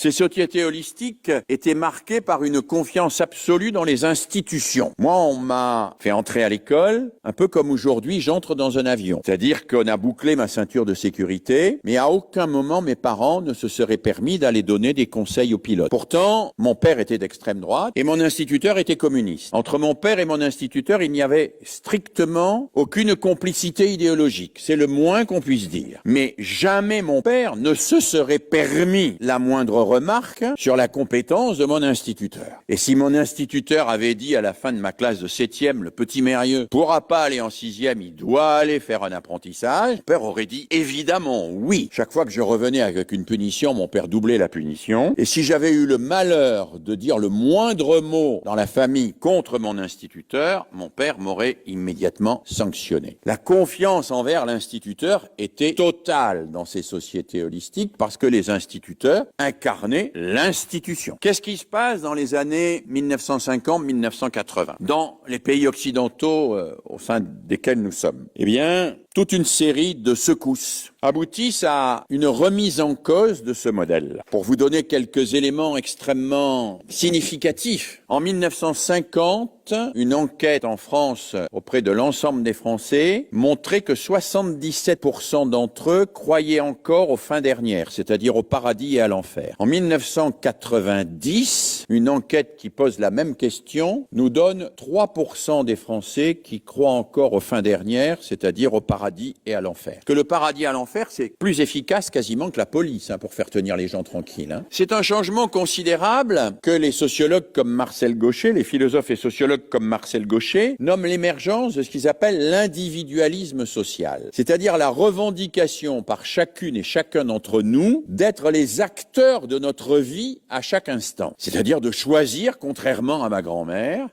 Ces sociétés holistiques étaient marquées par une confiance absolue dans les institutions. Moi, on m'a fait entrer à l'école un peu comme aujourd'hui j'entre dans un avion. C'est-à-dire qu'on a bouclé ma ceinture de sécurité, mais à aucun moment mes parents ne se seraient permis d'aller donner des conseils aux pilotes. Pourtant, mon père était d'extrême droite et mon instituteur était communiste. Entre mon père et mon instituteur, il n'y avait strictement aucune complicité idéologique. C'est le moins qu'on puisse dire. Mais jamais mon père ne se serait permis la moindre remarque sur la compétence de mon instituteur. Et si mon instituteur avait dit à la fin de ma classe de 7e, le petit Mérieux pourra pas aller en 6e, il doit aller faire un apprentissage, mon père aurait dit évidemment oui. Chaque fois que je revenais avec une punition, mon père doublait la punition. Et si j'avais eu le malheur de dire le moindre mot dans la famille contre mon instituteur, mon père m'aurait immédiatement sanctionné. La confiance envers l'instituteur était totale dans ces sociétés holistiques parce que les instituteurs incarnaient l'institution. Qu'est-ce qui se passe dans les années 1950-1980 dans les pays occidentaux au sein desquels nous sommes? Eh bien, toute une série de secousses aboutissent à une remise en cause de ce modèle. Pour vous donner quelques éléments extrêmement significatifs, en 1950, une enquête en France auprès de l'ensemble des Français montrait que 77% d'entre eux croyaient encore aux fins dernières, c'est-à-dire au paradis et à l'enfer. En 1990, une enquête qui pose la même question nous donne 3% des Français qui croient encore aux fins dernières, c'est-à-dire au paradis et à l'enfer. Que le paradis et à l'enfer, c'est plus efficace quasiment que la police pour faire tenir les gens tranquilles. C'est un changement considérable que les sociologues comme Marcel Gauchet, les philosophes et sociologues comme Marcel Gauchet, nomment l'émergence de ce qu'ils appellent l'individualisme social. C'est-à-dire la revendication par chacune et chacun d'entre nous d'être les acteurs de notre vie à chaque instant. C'est-à-dire de choisir, contrairement à ma grand-mère,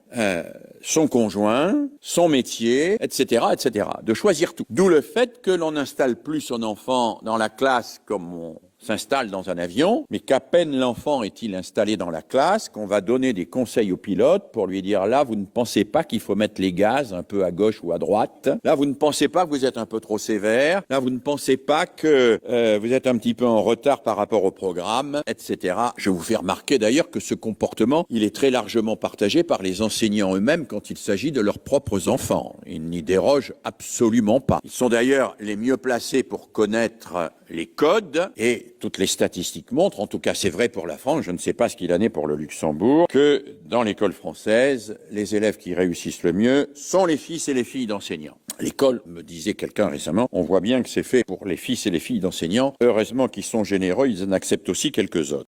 son conjoint, son métier, etc., etc. De choisir tout. D'où le fait que l'on n'installe plus son enfant dans la classe comme on s'installe dans un avion, mais qu'à peine l'enfant est-il installé dans la classe, qu'on va donner des conseils au pilote pour lui dire là, vous ne pensez pas qu'il faut mettre les gaz un peu à gauche ou à droite. Là, vous ne pensez pas que vous êtes un peu trop sévère. Là, vous ne pensez pas que vous êtes un petit peu en retard par rapport au programme, etc. Je vous fais remarquer d'ailleurs que ce comportement, il est très largement partagé par les enseignants eux-mêmes quand il s'agit de leurs propres enfants. Ils n'y dérogent absolument pas. Ils sont d'ailleurs les mieux placés pour connaître les codes et toutes les statistiques montrent, en tout cas c'est vrai pour la France, je ne sais pas ce qu'il en est pour le Luxembourg, que dans l'école française, les élèves qui réussissent le mieux sont les fils et les filles d'enseignants. L'école, me disait quelqu'un récemment, on voit bien que c'est fait pour les fils et les filles d'enseignants. Heureusement qu'ils sont généreux, ils en acceptent aussi quelques autres.